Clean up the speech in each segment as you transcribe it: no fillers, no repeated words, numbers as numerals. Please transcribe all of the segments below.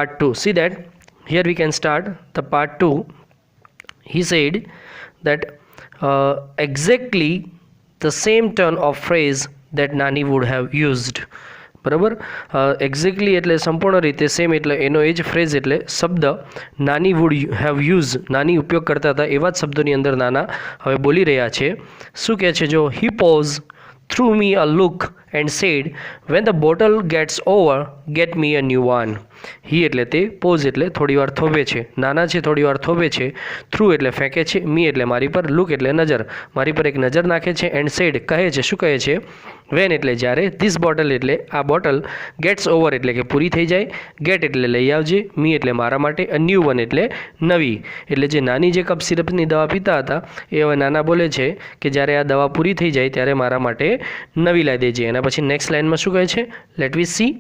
Part 2. See that here we can start the part 2. He said that exactly the same turn of phrase that Nani would have used. બરાબર, exactly એટલે સંપૂર્ણ રીતે same, એટલે એનો એ જ phrase એટલે શબ્દ નાની વુડ હેવ યુઝ, નાની ઉપયોગ કરતા હતા એવા જ શબ્દોની અંદર નાના હવે બોલી રહ્યા છે. શું કહે છે જો? હી pose threw me a look and said, when the bottle gets over, get me a new one. હી એટલે તે, પોઝ એટલે થોડી વાર થોભે છે, નાના છે થોડી વાર થોભે છે, થ્રુ એટલે ફેંકે છે, મી એટલે મારી પર, લુક એટલે નજર, મારી પર એક નજર નાખે છે, એન્ડ સેડ કહે છે, શું કહે છે? વેન એટલે જ્યારે, ધીસ બોટલ એટલે આ બોટલ, ગેટ્સ ઓવર એટલે કે પૂરી થઈ જાય, ગેટ એટલે લઈ આવજે, મી એટલે મારા માટે, અ ન્યૂ વન એટલે નવી. એટલે જે નાની જે કપ સિરપની દવા પીતા હતા એ હવે નાના બોલે છે કે જ્યારે આ દવા પૂરી થઈ જાય ત્યારે મારા માટે નવી લાવી દેજે. એના પછી નેક્સ્ટ લાઇનમાં શું કહે છે? Let we see.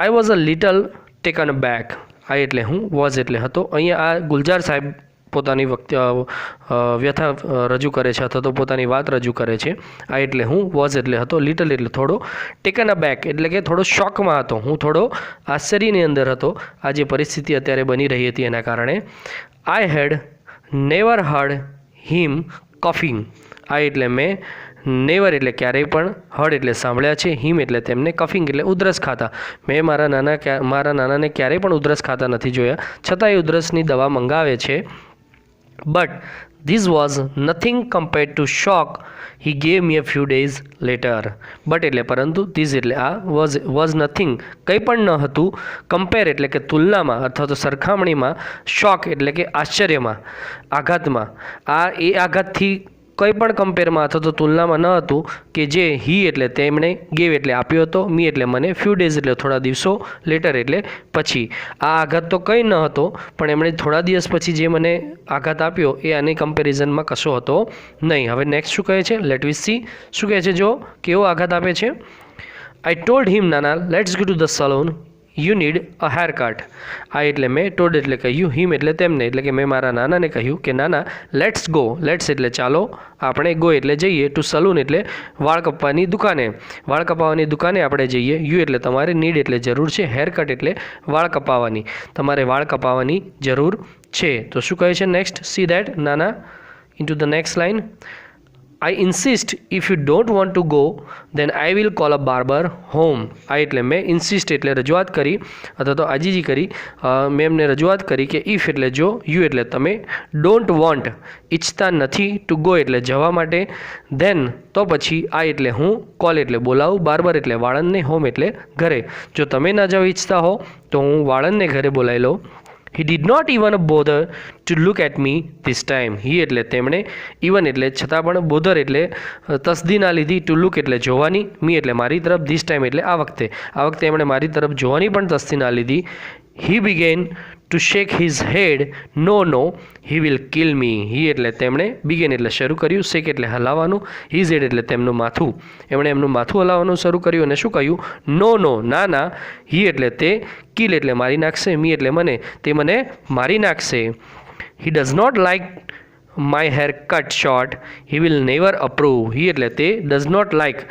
I was a little taken back. આ એટલે હું, વોઝ એટલે હતો. અહીંયા આ ગુલજાર સાહેબ પોતાની વ્યથા રજૂ કરે છે અથવા તો પોતાની વાત રજૂ કરે છે. આ એટલે હું, વોઝ એટલે હતો, લિટલ એટલે થોડો, ટેકન અ બેક એટલે કે થોડો શોકમાં હતો, હું થોડો આશ્ચર્યની અંદર હતો આ જે પરિસ્થિતિ અત્યારે બની રહી હતી એના કારણે. આઈ હેડ નેવર હર્ડ હિમ કફિંગ. આ એટલે મેં, નેવર એટલે ક્યારેય પણ, હર્ડ એટલે સાંભળ્યા છે, હિમ એટલે તેમને, કફિંગ એટલે ઉધરસ ખાતા. મેં મારા નાનાને ક્યારેય પણ ઉધરસ ખાતા નથી જોયા, છતાં એ ઉધરસની દવા મંગાવે છે. But this was nothing compared to shock he gave me a few days letter. But એટલે પરંતુ, ધીસ એટલે આ, વોઝ નથિંગ કંઈ પણ ન હતું, કમ્પેર એટલે કે તુલનામાં અથવા તો સરખામણીમાં, શોક એટલે કે આશ્ચર્યમાં, આઘાતમાં. આ એ આઘાતથી કંઈ પણ કમ્પેરમાં અથવા તો તુલનામાં ન હતું કે જે હી એટલે તેમણે, ગેવ એટલે આપ્યો હતો, મી એટલે મને, ફ્યુ ડેઝ એટલે થોડા દિવસો, લેટર એટલે પછી. આ આઘાત તો કંઈ ન હતો પણ એમણે થોડા દિવસ પછી જે મને આઘાત આપ્યો એ આની કમ્પેરિઝનમાં કશો હતો નહીં. હવે નેક્સ્ટ શું કહે છે? Let we C. શું કહે છે જો? કેવો આઘાત આપે છે? આઈ ટોલ્ડ હિમ નાના let's go to the salon you need a hair cut. આ એટલે મેં, ટોલ્ડ એટલે કહ્યું, હિમ એટલે તેમને, એટલે કે મેં મારા નાનાને કહ્યું કે નાના લેટ્સ ગો, લેટ્સ એટલે ચાલો, આપણે ગો એટલે જઈએ, ટુ સલૂન એટલે વાળ કપાવવાની દુકાને, વાળ કપાવવાની દુકાને આપણે જઈએ, યુ એટલે તમારે, નીડ એટલે જરૂર છે, હેર કટ એટલે વાળ કપાવવાની, તમારે વાળ કપાવવાની જરૂર છે. તો શું કહે છે નેક્સ્ટ? સી દેટ નાના into the next line. I insist if you don't want to go then I will call a barber home. આ એટલે મેં, ઇન્સિસ્ટ એટલે રજૂઆત કરી અથવા તો આજીજી કરી, મેં એમને રજૂઆત કરી કે ઇફ એટલે જો, યુ એટલે તમે, ડોન્ટ વોન્ટ ઈચ્છતા નથી, ટુ ગો એટલે જવા માટે, ધેન તો પછી, આ એટલે હું, કોલ એટલે બોલાવું, બાર્બર એટલે વાળંદને, હોમ એટલે ઘરે. જો તમે ના જવા ઈચ્છતા હો તો હું વાળંદને ઘરે બોલાવી લઉં. He did not even bother to look at me this time. He એટલે તેમણે, ઇવન એટલે છતાં પણ, બોધર એટલે તસદી ના લીધી, ટુ લુક એટલે જોવાની, મી એટલે મારી તરફ, ધીસ ટાઈમ એટલે આ વખતે એમણે મારી તરફ જોવાની પણ તસ્દી ના લીધી. He began to shake his head. No, he will kill me. હી એટલે તેમણે, બિગેન એટલે શરૂ કર્યું, શેક એટલે હલાવવાનું, હિઝ હેડ એટલે તેમનું માથું, એમણે એમનું માથું હલાવવાનું શરૂ કર્યું અને શું કહ્યું? નો, ના. હી એટલે તે, કિલ એટલે મારી નાખશે, મી એટલે મને, તે મને મારી નાખશે. He does not like my hair cut short he will never approve. He એટલે તે, ડઝ નોટ લાઇક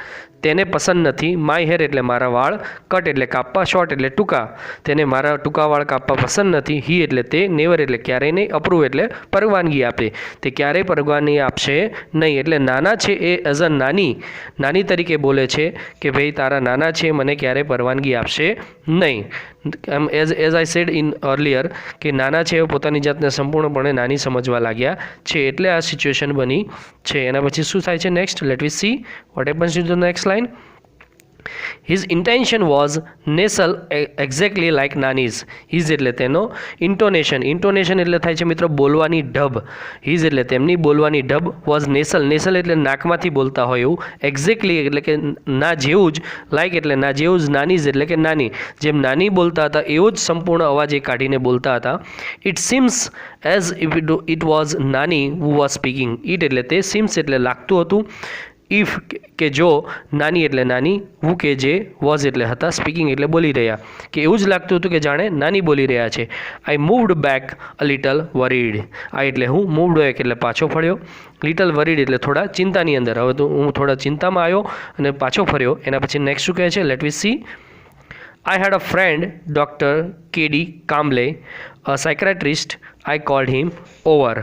તેને પસંદ નથી, માય હેર એટલે મારા વાળ, કટ એટલે કાપવા, શોર્ટ એટલે ટૂંકા, તેને મારા ટૂંકા વાળ કાપવા પસંદ નથી, હી એટલે તે, નેવર એટલે ક્યારેય નહીં, અપ્રૂવ એટલે પરવાનગી આપે, તે ક્યારેય પરવાનગી આપશે નહીં. એટલે નાના છે એ એઝ અ નાની તરીકે બોલે છે કે ભાઈ તારા નાના છે, મને ક્યારેય પરવાનગી આપશે નહીં. As I said in earlier કે નાના છે એ પોતાની જાતને સંપૂર્ણપણે નાની સમજવા લાગ્યા છે, એટલે આ સિચ્યુએશન બની છે. એના પછી શું થાય છે next? Let we see what happens to the next line. His intention was nasal exactly like Nani's. His એટલે તેનો, intonation એટલે થાય છે મિત્રો બોલવાની ઢબ, his એટલે તેમની બોલવાની ઢબ, was nasal એટલે નાકમાંથી બોલતા હોય એવું, exactly એટલે કે ના જેવું જ, like એટલે ના જેવું જ, Nani's એટલે કે નાની, જેમ નાની બોલતા હતા એવો જ સંપૂર્ણ અવાજ એ કાઢીને બોલતા હતા. It seems as if it was Nani who was speaking. It એટલે તે, seems એટલે લાગતું હતું, ઇફ કે જો, નાની એટલે નાની, હું કે જે, વોઝ એટલે હતા, સ્પીકિંગ એટલે બોલી રહ્યા, કે એવું જ લાગતું હતું કે જાણે નાની બોલી રહ્યા છે. I moved back a little worried. આ એટલે હું, મૂવડ બેક એટલે પાછો ફર્યો, લિટલ વરીડ એટલે થોડા ચિંતાની અંદર. હવે તો હું થોડા ચિંતામાં આવ્યો અને પાછો ફર્યો. એના પછી નેક્સ્ટ શું કહે છે? Let we see. I had a friend, Dr. K.D. Kamble, a psychiatrist. I called him over.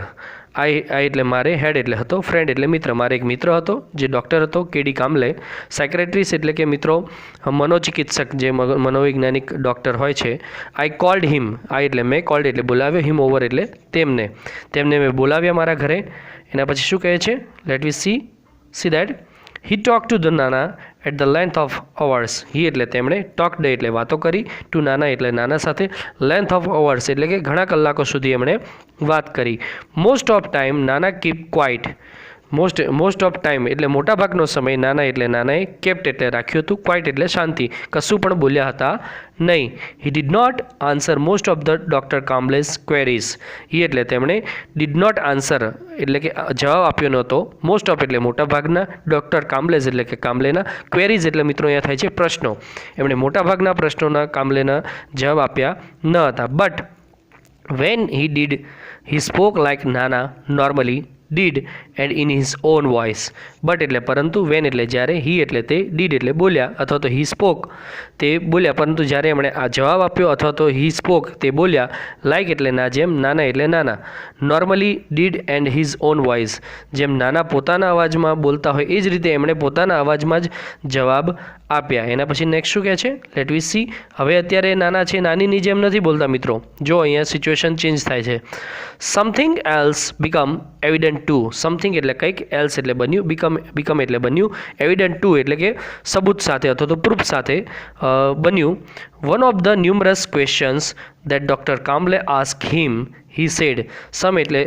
I એટલે મારે હેડ એટલે હતો, ફ્રેન્ડ એટલે મિત્ર. મારે એક મિત્ર હતો જે ડૉક્ટર હતો, કેડી કામલે. સાયક્રેટ્રિસ્ટ એટલે કે મિત્રો મનોચિકિત્સક, જે મનોવૈજ્ઞાનિક ડૉક્ટર હોય છે. આઈ કોલ્ડ હિમ, આઈ એટલે મેં, કોલ્ડ એટલે બોલાવ્યો, હિમ ઓવર એટલે તેમને મેં બોલાવ્યા મારા ઘરે. એના પછી શું કહે છે? Let we see that he talk to the nana at the length of hours. He એટલે તેમણે, ટોકડ એટલે વાતો કરી, ટુ નાના એટલે નાના સાથે, લેન્થ ઓફ અવર્સ એટલે કે ઘણા કલાકો સુધી એમણે વાત કરી. મોસ્ટ ઓફ ટાઈમ નાના keep quite. Most of time એટલે મોટાભાગનો સમય નાના એટલે નાનાએ કેપ્ટ એટલે રાખ્યું હતું, ક્વાઇટ એટલે શાંતિ, કશું પણ બોલ્યા હતા નહીં. He did not answer most of the doctor Kamble's queries. He એટલે તેમણે, ડીડ નોટ આન્સર એટલે કે જવાબ આપ્યો નહોતો, મોસ્ટ ઓફ એટલે મોટાભાગના, ડૉક્ટર કામ્બલેઝ એટલે કે કામ્બલેના, ક્વેરીઝ એટલે મિત્રો અહીંયા થાય છે પ્રશ્નો. એમણે મોટાભાગના પ્રશ્નોના કામ્બલેના જવાબ આપ્યા ન હતા. But when he did he spoke like nana normally did and in his own voice. But એટલે પરંતુ, વેન એટલે જ્યારે, હી એટલે તે, ડીડ એટલે બોલ્યા અથવા તો હી સ્પોક તે બોલ્યા, પરંતુ જ્યારે એમણે આ જવાબ આપ્યો અથવા તો હી સ્પોક તે બોલ્યા, લાઇક એટલે ના જેમ, નાના એટલે નાના, normally did and his own voice જેમ નાના પોતાના અવાજમાં બોલતા હોય એ જ રીતે એમણે પોતાના અવાજમાં જ જવાબ આપ્યા. એના પછી નેક્સ્ટ શું કહે છે? Let we C. હવે અત્યારે નાના છે, નાનીની જેમ નથી બોલતા મિત્રો. જો અહીંયા સિચ્યુએશન ચેન્જ થાય છે. Something else become evident to. Something એટલે કંઈક, એલ્સ એટલે બન્યું, બીકમ એટલે બન્યું, એવિડન્ટ ટુ એટલે કે સબૂત સાથે અથવા તો પ્રૂફ સાથે બન્યું. One of the numerous questions that doctor Kamble ask him, he said. Some એટલે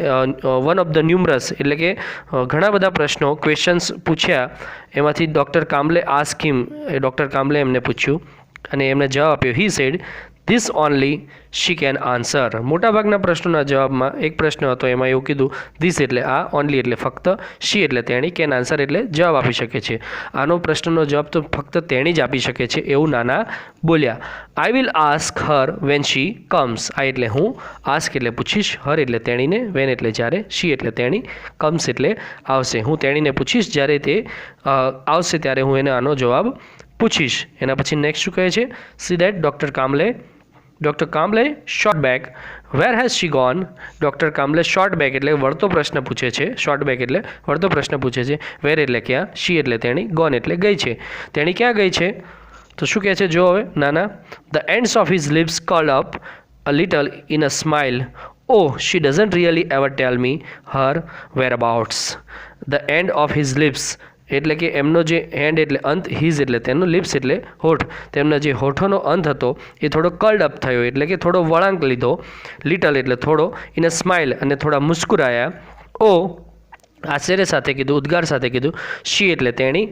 વન ઓફ ધ ન્યુમરસ એટલે કે ઘણા બધા પ્રશ્નો, ક્વેશ્ચન્સ પૂછ્યા, એમાંથી doctor Kamble ask him, doctor Kamble એમને પૂછ્યું અને એમને જવાબ આપ્યો. He said this only she can answer. મોટાભાગના પ્રશ્નોના જવાબમાં એક પ્રશ્ન હતો એમાં એવું કીધું, ધીસ એટલે આ, ઓનલી એટલે ફક્ત, શી એટલે તેણી, કેન આન્સર એટલે જવાબ આપી શકે છે. આનો પ્રશ્નનો જવાબ તો ફક્ત તેણી જ આપી શકે છે એવું નાના બોલ્યા. I will ask her when she comes. I એટલે હું, આસ્ક એટલે પૂછીશ, હર એટલે તેણીને, વેન એટલે જ્યારે, શી એટલે તેણી, કમ્સ એટલે આવશે. હું તેણીને પૂછીશ જ્યારે તે આવશે ત્યારે હું એને આનો જવાબ પૂછીશ. એના પછી નેક્સ્ટ શું કહે છે? See that doctor Kamble shot back, where has she gone. Doctor Kamble shot back એટલે વળતો પ્રશ્ન પૂછે છે, શોર્ટ બેક એટલે વળતો પ્રશ્ન પૂછે છે, વેર એટલે ક્યાં, શી એટલે તેણી, ગોન એટલે ગઈ છે. તેણી ક્યાં ગઈ છે? તો શું કહે છે? જો હવે નાના, the ends of his lips curled up a little in a smile. Oh, she doesn't really ever tell me her whereabouts. The end of his lips એટલે કે એમનો જે હેન્ડ એટલે અંત, હિઝ એટલે તેનો, લિપ્સ એટલે હોઠ, તેમના જે હોઠોનો અંત હતો એ થોડો કર્લ્ડ અપ થયો એટલે કે થોડો વળાંક લીધો, લિટલ એટલે થોડો, ઇન અ સ્માઇલ અને થોડા મુસ્કુરાયા. ઓ આશ્ચર્ય સાથે કીધું, ઉદ્ગાર સાથે કીધું. શી એટલે તેણી,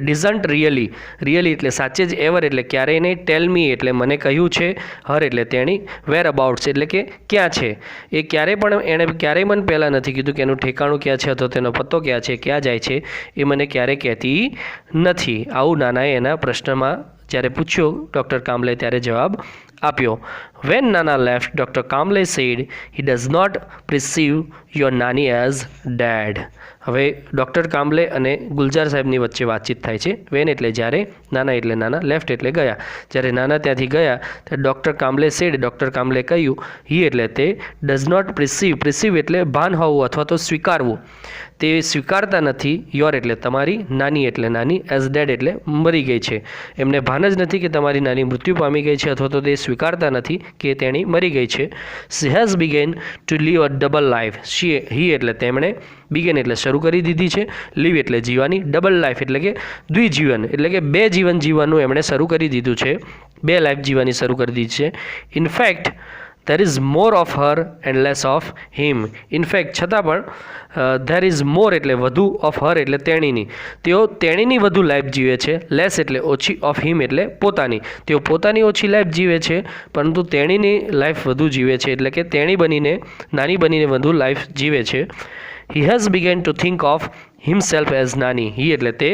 ડિઝન્ટ રિયલી એટલે સાચે જ, એવર એટલે ક્યારેય નહીં, ટેલ મી એટલે મને કહ્યું છે, હર એટલે તેણી, વેર અબાઉટ્સ એટલે કે ક્યાં છે. એ ક્યારેય પણ એણે ક્યારેય મને પહેલાં નથી કીધું કે એનું ઠેકાણું ક્યાં છે અથવા તેનો પત્તો ક્યાં છે, ક્યાં જાય છે, એ મને ક્યારેય કહેતી નથી. આવું નાનાએ એના પ્રશ્નમાં જ્યારે પૂછ્યો ડૉક્ટર કામ્બલે ત્યારે જવાબ આપ્યો. When nana left, doctor Kamble said he does not perceive your nani as dead. હવે ડૉક્ટર કામ્બલે અને ગુલજાર સાહેબની વચ્ચે વાતચીત થાય છે. વેન એટલે જ્યારે, નાના એટલે નાના, લેફ્ટ એટલે ગયા. જ્યારે નાના ત્યાંથી ગયા ત્યારે ડૉક્ટર કામ્બલે સેડ, ડૉક્ટર કામ્બલે કહ્યું, હી એટલે તે, ડઝ નોટ પ્રિસીવ એટલે ભાન હોવું અથવા તો સ્વીકારવું, તે સ્વીકારતા નથી, યોર એટલે તમારી, નાની એટલે નાની, એઝ ડેડ એટલે મરી ગઈ છે. એમને ભાન જ નથી કે તમારી નાની મૃત્યુ પામી ગઈ છે અથવા તો તે સ્વીકારતા નથી કે તેણી મરી ગઈ છે. She has began to live a double life. He એટલે તેમણે, બિગેન એટલે શરૂ કરી દીધી છે, લીવ એટલે જીવવાની, ડબલ લાઈફ એટલે કે દ્વિજીવન એટલે કે બે જીવન જીવવાનું એમણે શરૂ કરી દીધું છે, બે લાઈફ જીવવાની શરૂ કરી દીધી છે. In fact there is more of her and less of him. In fact છતાં પણ there is more એટલે વધુ, of her એટલે તેણીની, તેઓ તેણીની વધુ લાઈફ જીવે છે, લેસ એટલે ઓછી, of him એટલે પોતાની, તેઓ પોતાની ઓછી લાઈફ જીવે છે પરંતુ તેણીની લાઈફ વધુ જીવે છે એટલે કે તેણી બનીને, નાની બનીને વધુ લાઈફ જીવે છે. he has begun to think of himself as નાની. he એટલે તે,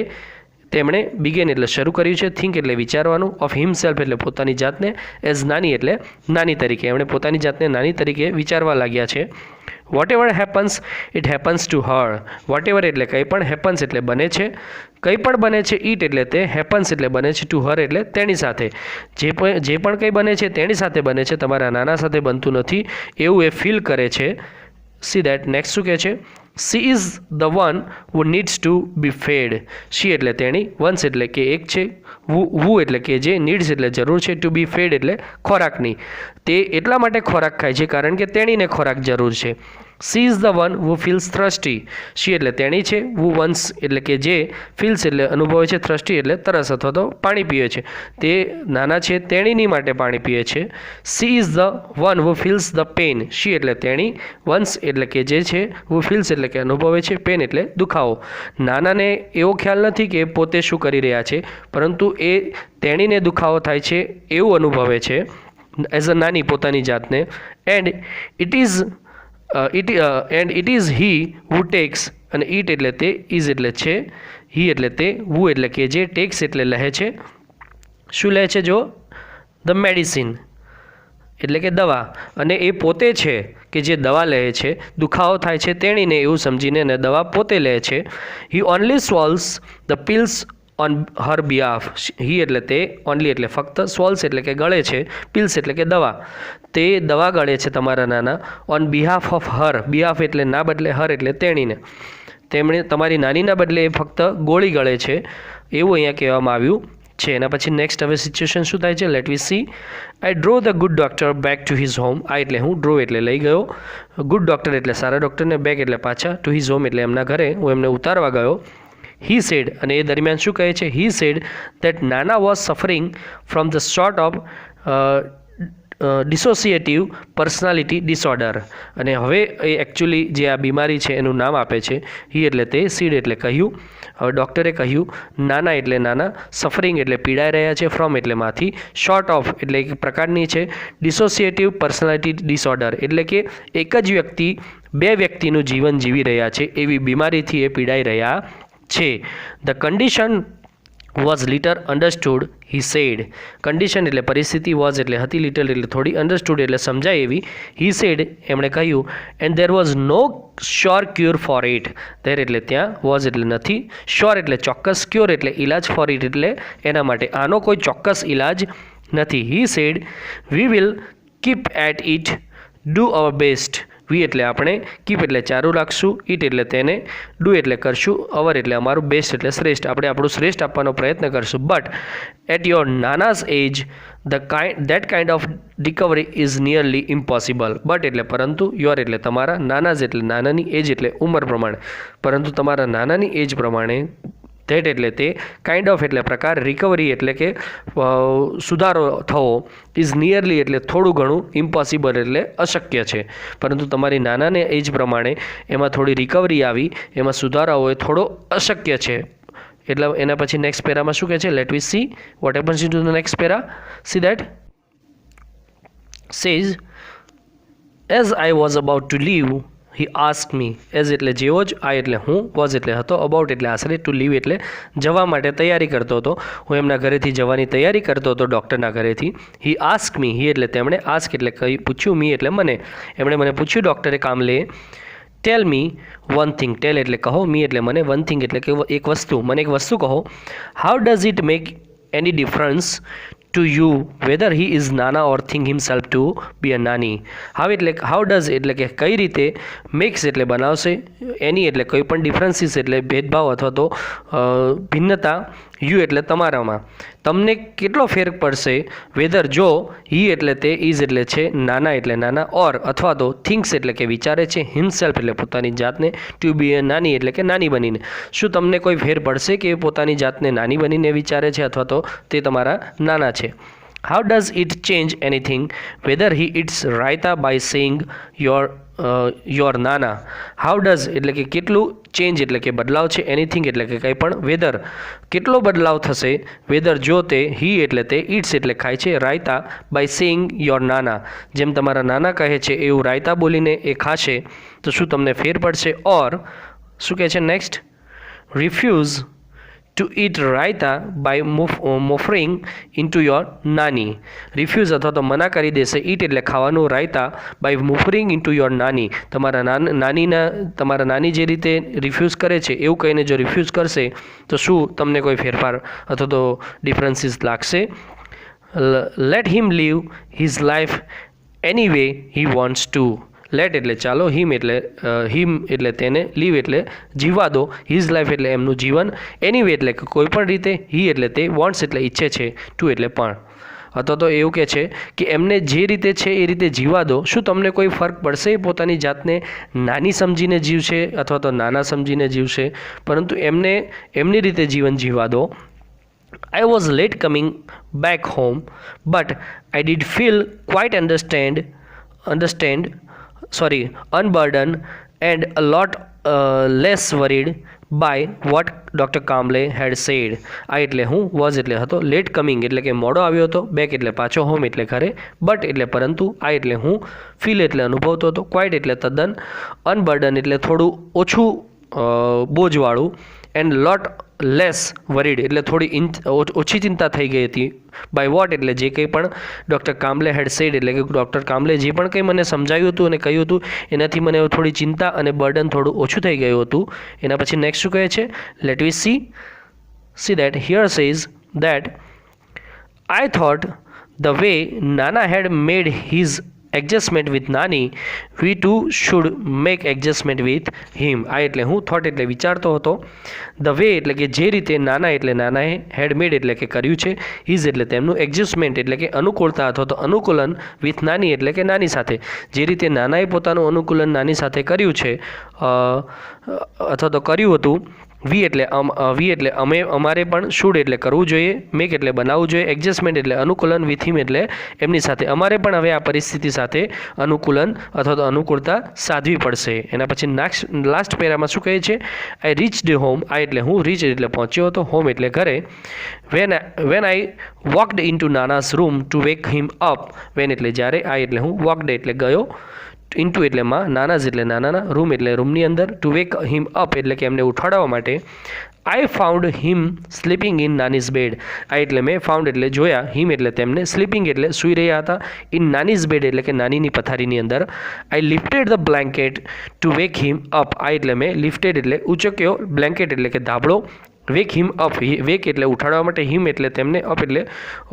તેમણે બિગેન એટલે શરૂ કર્યું છે, થિંક એટલે વિચારવાનું, ઓફ હિમસેલ્ફ એટલે પોતાની જાતને, એઝ નાની એટલે નાની તરીકે, એમણે પોતાની જાતને નાની તરીકે વિચારવા લાગ્યા છે. Whatever happens it happens to her. Whatever એટલે કંઈ પણ, હેપન્સ એટલે બને છે, કંઈ પણ બને છે, ઇટ એટલે તે, હેપન્સ એટલે બને છે, ટુ હર એટલે તેની સાથે. જે પણ કંઈ બને છે તેની સાથે બને છે, તમારા નાના સાથે બનતું નથી એવું એ ફીલ કરે છે. See that. નેક્સ્ટ શું કહે છે? She is the one who needs to be fed. She એટલે તેણી, વન્સ એટલે કે એક છે, વુ એટલે કે જે, નીડ્સ એટલે જરૂર છે, ટુ બી ફેડ એટલે ખોરાકની. તે એટલા માટે ખોરાક ખાય છે કારણ કે તેણીને ખોરાક જરૂર છે. She is the one who feels thirsty. She એટલે તેણી છે, હુ વન્સ એટલે કે જે, ફીલ્સ એટલે અનુભવે છે, થ્રસ્ટી એટલે તરસ અથવા તો પાણી પીએ છે. તે નાના છે તેણીની માટે પાણી પીએ છે. She is the one who feels the pain. She એટલે તેણી, વન્સ એટલે કે જે છે, હુ ફીલ્સ એટલે કે અનુભવે છે, પેન એટલે દુખાવો. નાનાને એવો ખ્યાલ નથી કે પોતે શું કરી રહ્યા છે, પરંતુ એ તેણીને દુખાવો થાય છે એવું અનુભવે છે એઝ અ નાની પોતાની જાતને. And it is he who tax. અને ઇટ એટલે તે, ઇઝ એટલે છે, હી એટલે તે, હુ એટલે કે જે, ટેક્સ એટલે લે છે. શું લે છે? જો ધ મેડિસિન એટલે કે દવા. અને એ પોતે છે કે જે દવા લે છે. દુખાવો થાય છે તેણીને એવું સમજીને ને દવા પોતે લે છે. He only swallows the pills on her behalf. He એટલે તે, ઓનલી એટલે ફક્ત, સ્વોલ્વ્સ એટલે કે ગળે છે, પિલ્સ એટલે કે દવા. તે દવા ગળે છે તમારા નાના, on behalf of her. Behalf એટલે ના બદલે, હર એટલે તેણીને. તેમણે તમારી નાનીના બદલે એ ફક્ત ગોળી ગળે છે એવું અહીંયા કહેવામાં આવ્યું છે. એના પછી નેક્સ્ટ હવે સિચ્યુએશન શું થાય છે? Let we see. I drove the good doctor back to his home. આ એટલે હું, ડ્રો એટલે લઈ ગયો, ગુડ ડૉક્ટર એટલે સારા ડૉક્ટરને, બેક એટલે પાછા, ટુ હિઝ હોમ એટલે એમના ઘરે હું એમને ઉતારવા ગયો. He said. અને એ દરમિયાન શું કહે છે? હી સેડ દેટ નાના was suffering from the sort of dissociative personality disorder. અને હવે એ એકચ્યુઅલી જે આ બીમારી છે એનું નામ આપે છે. હી એટલે તે, સીડ એટલે કહ્યું, હવે ડૉક્ટરે કહ્યું, નાના એટલે નાના, સફરિંગ એટલે પીડાઈ રહ્યા છે, ફ્રોમ એટલે માંથી, શોર્ટ ઓફ એટલે એક પ્રકારની છે, ડિસોસિએટિવ પર્સનાલિટી ડિસઓર્ડર એટલે કે એક જ વ્યક્તિ બે વ્યક્તિનું જીવન જીવી રહ્યા છે એવી બીમારીથી એ પીડાઈ રહ્યા છે. The condition was litre understood, he said. Condition એટલે પરિસ્થિતિ, વોઝ એટલે હતી, લિટલ એટલે થોડી, અન્ડરસ્ટુડ એટલે સમજાય એવી, હી સેડ એમણે કહ્યું. And there was no sure cure for it. There એટલે ત્યાં, વોઝ એટલે નથી, શ્યોર એટલે ચોક્કસ, ક્યોર એટલે ઇલાજ, ફોર ઇટ એટલે એના માટે. આનો કોઈ ચોક્કસ ઇલાજ નથી. He said we will keep at it, do our best. We એટલે આપણે, કીપ એટલે ચાલુ રાખશું, ઇટ એટલે તેને, ડુ એટલે કરશું, અવર એટલે અમારું, બેસ્ટ એટલે શ્રેષ્ઠ, આપણે આપણું શ્રેષ્ઠ આપવાનો પ્રયત્ન કરશું. But at your nana's age that kind of recovery is nearly impossible. But એટલે પરંતુ, યોર એટલે તમારા, નાનાઝ એટલે નાનાની, એજ એટલે ઉંમર પ્રમાણે, પરંતુ તમારા નાનાની એજ પ્રમાણે, ધેટ એટલે તે, કાઇન્ડ ઓફ એટલે પ્રકાર, રિકવરી એટલે કે સુધારો થવો, ઇઝ નિયરલી એટલે થોડું ઘણું, ઇમ્પોસિબલ એટલે અશક્ય છે. પરંતુ તમારી નાનાને એજ પ્રમાણે એમાં થોડી રિકવરી આવી, એમાં સુધારો હોય થોડો અશક્ય છે. એટલે એના પછી નેક્સ્ટ પેરામાં શું કહે છે? Let we see what happens in to the next para. See that. Says as I was about to leave he ask me. As એટલે જેવો જ, આઈ એટલે હું, વોઝ એટલે હતો, અબાઉટ એટલે આશરે, ટુ લીવ એટલે જવા માટે તૈયારી કરતો હતો. હું એમના ઘરેથી જવાની તૈયારી કરતો હતો, ડૉક્ટરના ઘરેથી. હી આસ્ક મી. હી એટલે તેમણે, આસ્ક એટલે કહી પૂછ્યું, મી એટલે મને. એમણે મને પૂછ્યું ડૉક્ટરે કામલે. ટેલ મી વન થિંગ. ટેલ એટલે કહો, મી એટલે મને, વન થિંગ એટલે કે એક વસ્તુ, મને એક વસ્તુ કહો. How does it make any difference to you whether he is nana or think himself to be a nani. How એટલે હાઉ ડઝ એટલે કે કઈ રીતે, મેક્સ એટલે બનાવશે, એની એટલે કોઈ પણ, ડિફરન્સીસ એટલે ભેદભાવ અથવા તો ભિન્નતા, યુ એટલે તમારામાં, તમને કેટલો ફેર પડશે, વેધર જો, હી એટલે તે, ઇઝ એટલે છે, નાના એટલે નાના, ઓર અથવા તો થિંક્સ એટલે કે વિચારે છે, હિમસેલ્ફ એટલે પોતાની જાતને, ટુ બી એ નાની એટલે કે નાની બનીને. શું તમને કોઈ ફેર પડશે કે પોતાની જાતને નાની બનીને વિચારે છે અથવા તો તે તમારા નાના છે. How does it change anything whether he it's રાયતા by saying your nana. How does એટલે કે કેટલું, ચેન્જ એટલે કે બદલાવ છે, એનીથિંગ એટલે કે કંઈ પણ, વેધર કેટલો બદલાવ થશે, વેધર જો તે, હી એટલે તે, ઇટ્સ એટલે ખાય છે, રાયતા બાય સેઇંગ યોર નાના જેમ તમારા નાના કહે છે એવું રાયતા બોલીને એ ખાશે તો શું તમને ફેર પડશે. ઓર શું કહે છે next? Refuse to eat raita by offering into your nani. Refuse अथवा तो मना करी देशे eat એટલે ખાવાનું raita by offering into your nani. તમારા નાની જે રીતે રિફ્યુઝ કરે છે એવું કહીને જો રિફ્યુઝ કરશે તો શું તમને કોઈ ફેરફાર અથવા તો ડિફરન્સીસ લાગશે? Let him live his life any way he wants to. Let એટલે ચાલો, હિમ એટલે તેને, લીવ એટલે જીવવા દો, હિઝ લાઈફ એટલે એમનું જીવન, એનીવે એટલે કોઈ પણ રીતે, હી એટલે તે, વોન્ટ્સ એટલે ઈચ્છે છે, ટુ એટલે પણ. અથવા તો એવું કહે છે કે એમને જે રીતે છે એ રીતે જીવવા દો. શું તમને કોઈ ફરક પડશે? પોતાની જાતને નાની સમજીને જીવશે અથવા તો નાના સમજીને જીવશે, પરંતુ એમને એમની રીતે જીવન જીવવા દો. I was late coming back home, but I did feel quite unburdened and a lot less worried by what Dr. Kamble had said. આ એટલે હું, was એટલે હતો, લેટ કમિંગ એટલે કે મોડો આવ્યો હતો, બેક એટલે પાછો, હોમ એટલે ઘરે, બટ એટલે પરંતુ, આ એટલે હું, ફીલ એટલે અનુભવતો હતો, ક્વાઇટ એટલે તદ્દન, અનબર્ડન એટલે થોડું ઓછું બોજવાળું, એન્ડ લોટ લેસ વરીડ એટલે થોડી ઓછી ચિંતા થઈ ગઈ હતી, બાય વોટ એટલે જે કંઈ પણ ડૉક્ટર કામ્બલે હેડ સેડ એટલે કે ડૉક્ટર કામ્બલે જે પણ કંઈ મને સમજાવ્યું હતું અને કહ્યું હતું એનાથી મને થોડી ચિંતા અને બર્ડન થોડું ઓછું થઈ ગયું હતું. એના પછી નેક્સ્ટ શું કહે છે? Let we see that here says that I thought the way nana had made his adjustment with nani, we too should make adjustment with him. આ એટલે હું, થોટ એટલે વિચારતો હતો, ધ વે એટલે કે જે રીતે, નાના એટલે નાનાએ, હેડ મેડ એટલે કે કર્યું છે, હિઝ એટલે તેમનું, એડજસ્ટમેન્ટ એટલે કે અનુકૂળતા અથવા તો અનુકૂલન, વિથ નાની એટલે કે નાની સાથે, જે રીતે નાનાએ પોતાનું અનુકૂલન નાની સાથે કર્યું છે અથવા તો કર્યું હતું. વી એટલે અમારે પણ, શુડ એટલે કરવું જોઈએ, મેક એટલે બનાવવું જોઈએ, એડજસ્ટમેન્ટ એટલે અનુકૂલન, વિથ હિમ એટલે એમની સાથે, અમારે પણ હવે આ પરિસ્થિતિ સાથે અનુકૂલન અથવા તો અનુકૂળતા સાધવી પડશે. એના પછી લાસ્ટ પેરામાં શું કહે છે? આઈ રીચ્ડ હોમ. આ એટલે હું, રીચ એટલે પહોંચ્યો હતો, હોમ એટલે ઘરે. When I walked in to nana's room to wake him up. When એટલે જ્યારે, આ એટલે હું, વોકડ એટલે ગયો, ઇન્ટુ એટલે માં, નાનાઝ એટલે નાનાના, રૂમ એટલે રૂમની અંદર, ટુ વેક હિમ અપ એટલે કે એમને ઉઠાડવા માટે. I found him sleeping in nani's bed. આ એટલે મેં, ફાઉન્ડ એટલે જોયા, હિમ એટલે તેમને, સ્લીપિંગ એટલે સૂઈ રહ્યા હતા, ઇન નાનીઝ બેડ એટલે કે નાનીની પથારીની અંદર. I lifted the blanket to wake him up. આ એટલે મેં, લિફ્ટેડ એટલે ઉચક્યો, બ્લેન્કેટ એટલે કે ધાબળો, વેક હિમ અપ, વેક એટલે ઉઠાડવા માટે, હિમ એટલે તેમને, અપ એટલે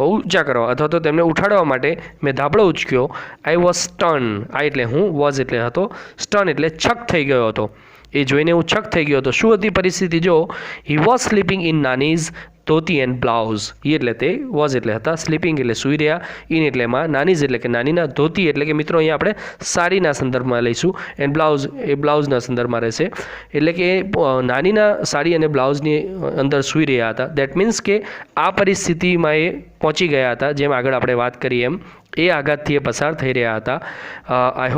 ઊંચા કરવા અથવા તો તેમને ઉઠાડવા માટે મેં ધાબળો ઉચક્યો. I was સ્ટન. આ એટલે હું, વોઝ એટલે હતો, સ્ટન એટલે છક થઈ ગયો હતો. એ જોઈને હું છક થઈ ગયો હતો. શું હતી પરિસ્થિતિ? જો, he was sleeping in nani's dhoti and blouse. ઈ એટલે તે, વોઝ એટલે હતા, સ્લીપિંગ એટલે સૂઈ રહ્યા, ઇન એટલે માં, નાનીઝ એટલે કે નાનીના, ધોતી એટલે કે મિત્રો અહીંયા આપણે સાડીના સંદર્ભમાં લઈશું, એન્ડ બ્લાઉઝ એ બ્લાઉઝના સંદર્ભમાં રહેશે. એટલે કે નાનીના સાડી અને બ્લાઉઝની અંદર સૂઈ રહ્યા હતા. દેટ મીન્સ કે આ પરિસ્થિતિમાં એ પહોંચી ગયા હતા, જેમ આગળ આપણે વાત કરી એમ એ આઘાતથી એ પસાર થઈ રહ્યા હતા. I hope